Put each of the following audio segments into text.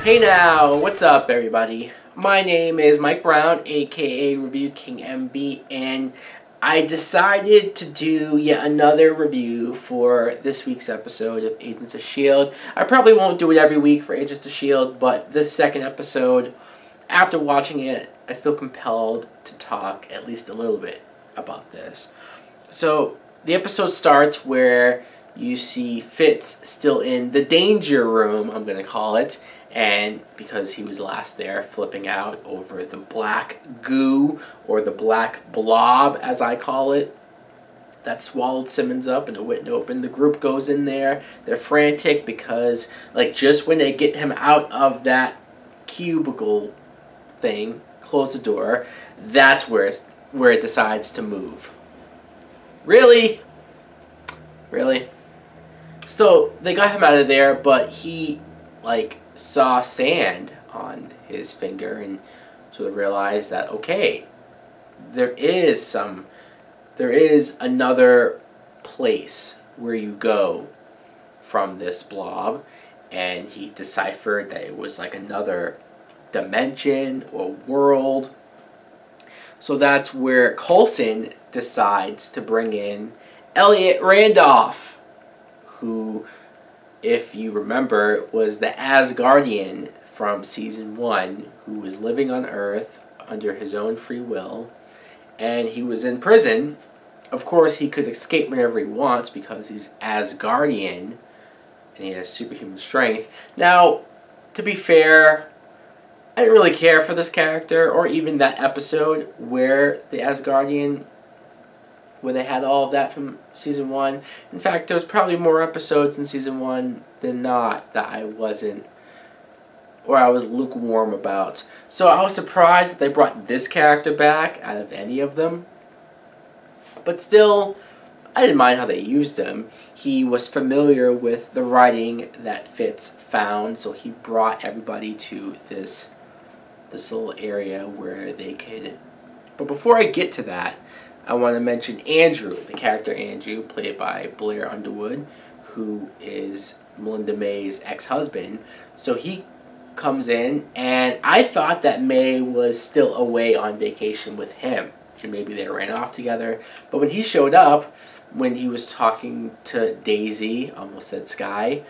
Hey now, what's up everybody? My name is Mike Brown, aka ReviewKingMB, and I decided to do yet another review for this week's episode of Agents of S.H.I.E.L.D. I probably won't do it every week for Agents of S.H.I.E.L.D., but this second episode, after watching it, I feel compelled to talk at least a little bit about this. So, the episode starts where you see Fitz still in the danger room, I'm going to call it, and because he was last there, flipping out over the black goo, or the black blob, as I call it, that swallowed Simmons up and it wouldn't open. The group goes in there. They're frantic because, like, just when they get him out of that cubicle thing, close the door, that's where it decides to move. Really? Really? So, they got him out of there, but he, like, saw sand on his finger and sort of realized that, okay, there is another place where you go from this blob, and he deciphered that it was like another dimension or world. So that's where Coulson decides to bring in Eliot Randolph, who, if you remember, was the Asgardian from Season 1 who was living on Earth under his own free will, and he was in prison. Of course, he could escape whenever he wants because he's Asgardian and he has superhuman strength. Now, to be fair, I didn't really care for this character or even that episode where the Asgardian, where they had all of that from Season 1. In fact, there was probably more episodes in Season 1 than not that I wasn't, or I was lukewarm about. So I was surprised that they brought this character back out of any of them. But still, I didn't mind how they used him. He was familiar with the writing that Fitz found, so he brought everybody to this little area where they could. But before I get to that, I want to mention Andrew, the character Andrew, played by Blair Underwood, who is Melinda May's ex-husband. So he comes in, and I thought that May was still away on vacation with him. Or maybe they ran off together. But when he showed up, when he was talking to Daisy, almost said Sky,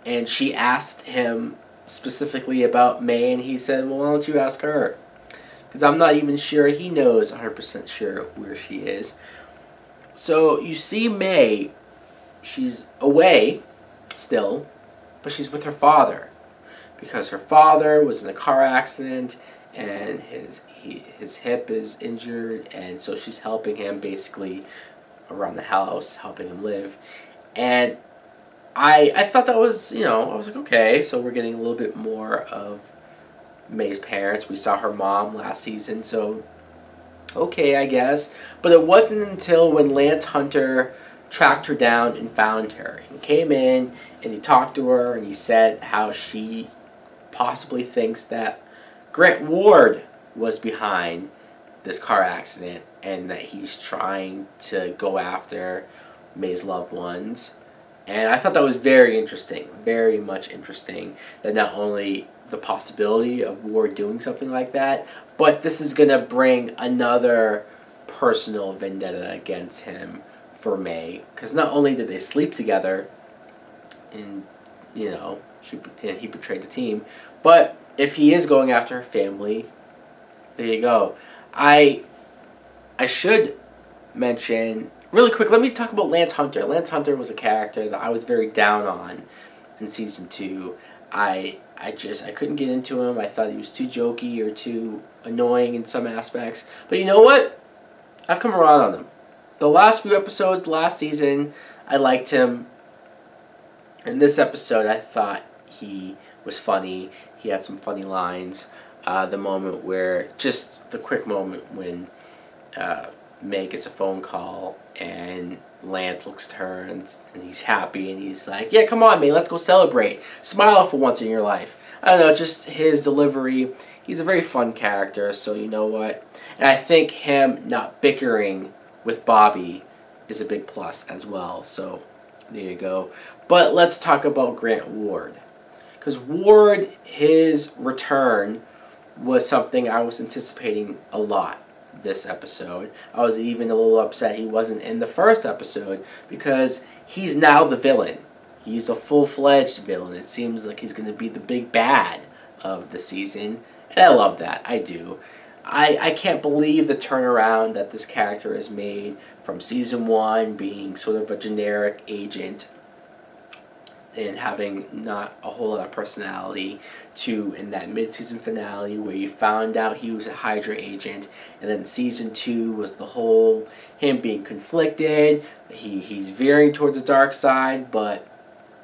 and she asked him specifically about May, and he said, well, why don't you ask her? Because I'm not even sure he knows 100% sure where she is. So you see May, she's away still, but she's with her father. Because her father was in a car accident and his hip is injured, and so she's helping him basically around the house, helping him live. And I thought that was, I was like, okay, so we're getting a little bit more of May's parents. We saw her mom last season, so okay, I guess. But it wasn't until when Lance Hunter tracked her down and found her. He came in and he talked to her and he said how she possibly thinks that Grant Ward was behind this car accident and that he's trying to go after May's loved ones. And I thought that was very interesting, very much interesting, that not only the possibility of Ward doing something like that, but this is going to bring another personal vendetta against him for May. Because not only did they sleep together, and, and he betrayed the team, but if he is going after her family, there you go. I should mention, really quick, let me talk about Lance Hunter. Lance Hunter was a character that I was very down on in Season 2. I couldn't get into him. I thought he was too jokey or too annoying in some aspects. But you know what? I've come around on him. The last few episodes, last season, I liked him. In this episode, I thought he was funny. He had some funny lines. The moment where, just the quick moment when May gets a phone call and Lance looks at her and he's happy and he's like, yeah, come on, May, let's go celebrate. Smile for once in your life. I don't know, just his delivery. He's a very fun character, so you know what? And I think him not bickering with Bobby is a big plus as well. So there you go. But let's talk about Grant Ward. Because Ward, his return was something I was anticipating a lot this episode. I was even a little upset he wasn't in the first episode because he's now the villain. He's a full-fledged villain. It seems like he's going to be the big bad of the season. And I love that. I do. I can't believe the turnaround that this character has made from Season 1 being sort of a generic agent and having not a whole lot of personality to in that mid-season finale where you found out he was a Hydra agent, and then Season 2 was the whole him being conflicted. He's veering towards the dark side, but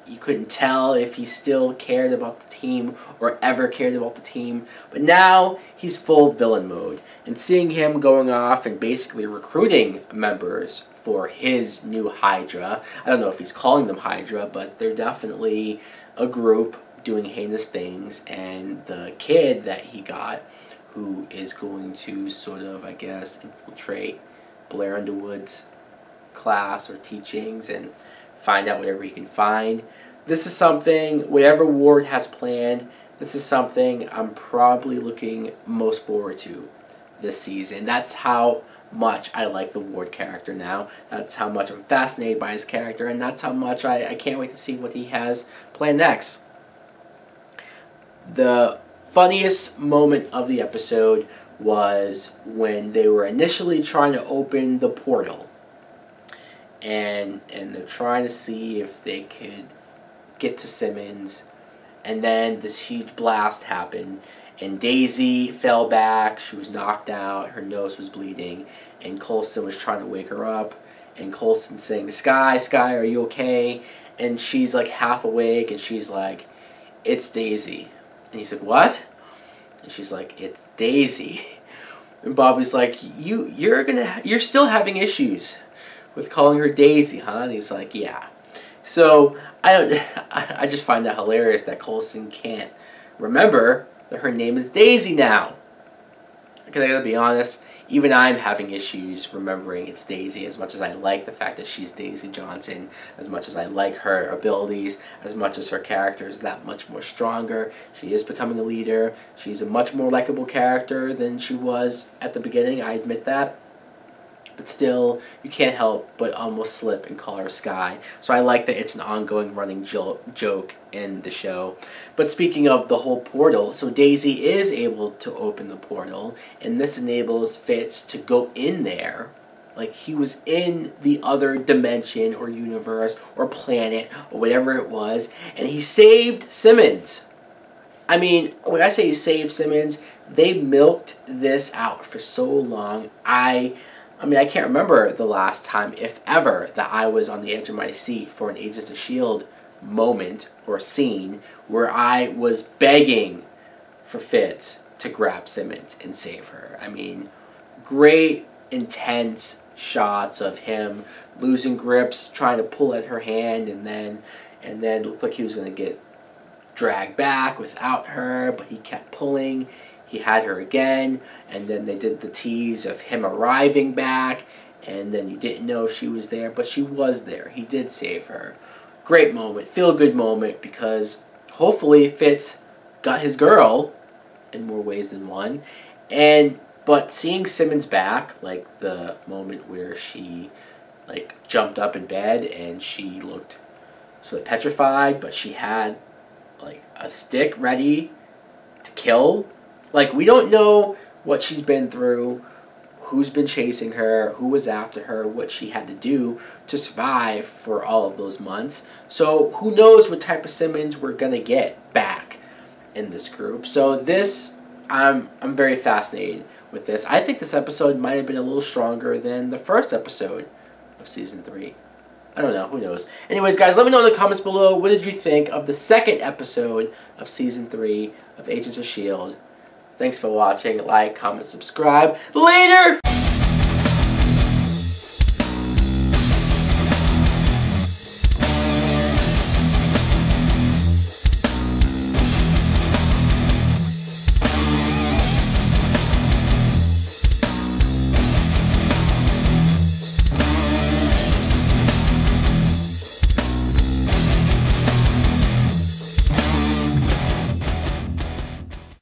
you couldn't tell if he still cared about the team or ever cared about the team. But now he's full villain mode. And seeing him going off and basically recruiting members for his new Hydra. I don't know if he's calling them Hydra, but they're definitely a group doing heinous things. And the kid that he got, who is going to sort of, I guess, infiltrate Blair Underwood's class or teachings and find out whatever he can find. This is something, whatever Ward has planned, this is something I'm probably looking most forward to this season. That's how much I like the Ward character now. That's how much I'm fascinated by his character, and that's how much I can't wait to see what he has planned next. The funniest moment of the episode was when they were initially trying to open the portal. And they're trying to see if they could get to Simmons, and then this huge blast happened, and Daisy fell back. She was knocked out, her nose was bleeding, and Coulson was trying to wake her up, and Coulson's saying, Sky, are you okay? And she's like half awake, and she's like, it's Daisy. And he's like, what? And she's like, it's Daisy. And Bobby's like, you're still having issues with calling her Daisy, huh? And he's like, yeah. So I just find that hilarious that Coulson can't remember that her name is Daisy now. Because I gotta be honest, even I'm having issues remembering it's Daisy, as much as I like the fact that she's Daisy Johnson, as much as I like her abilities, as much as her character is that much more stronger. She is becoming a leader. She's a much more likable character than she was at the beginning, I admit that. But still, you can't help but almost slip and call her Sky. So I like that it's an ongoing running joke in the show. But speaking of the whole portal, so Daisy is able to open the portal, and this enables Fitz to go in there. Like he was in the other dimension or universe or planet or whatever it was, and he saved Simmons. I mean, when I say he saved Simmons, they milked this out for so long. I mean, I can't remember the last time, if ever, that I was on the edge of my seat for an Agents of S.H.I.E.L.D. moment or scene where I was begging for Fitz to grab Simmons and save her. I mean, great, intense shots of him losing grips, trying to pull at her hand, and then it looked like he was going to get dragged back without her, but he kept pulling. He had her again, and then they did the tease of him arriving back, and then you didn't know if she was there, but she was there. He did save her. Great moment, feel-good moment, because hopefully Fitz got his girl in more ways than one. But seeing Simmons back, like the moment where she jumped up in bed and she looked sort of petrified, but she had like a stick ready to kill. Like, we don't know what she's been through, who's been chasing her, who was after her, what she had to do to survive for all of those months. So who knows what type of Simmons we're going to get back in this group. So this, I'm very fascinated with this. I think this episode might have been a little stronger than the first episode of Season 3. I don't know. Who knows? Anyways, guys, let me know in the comments below, what did you think of the second episode of Season 3 of Agents of S.H.I.E.L.D.? Thanks for watching. Like, comment, subscribe. Later!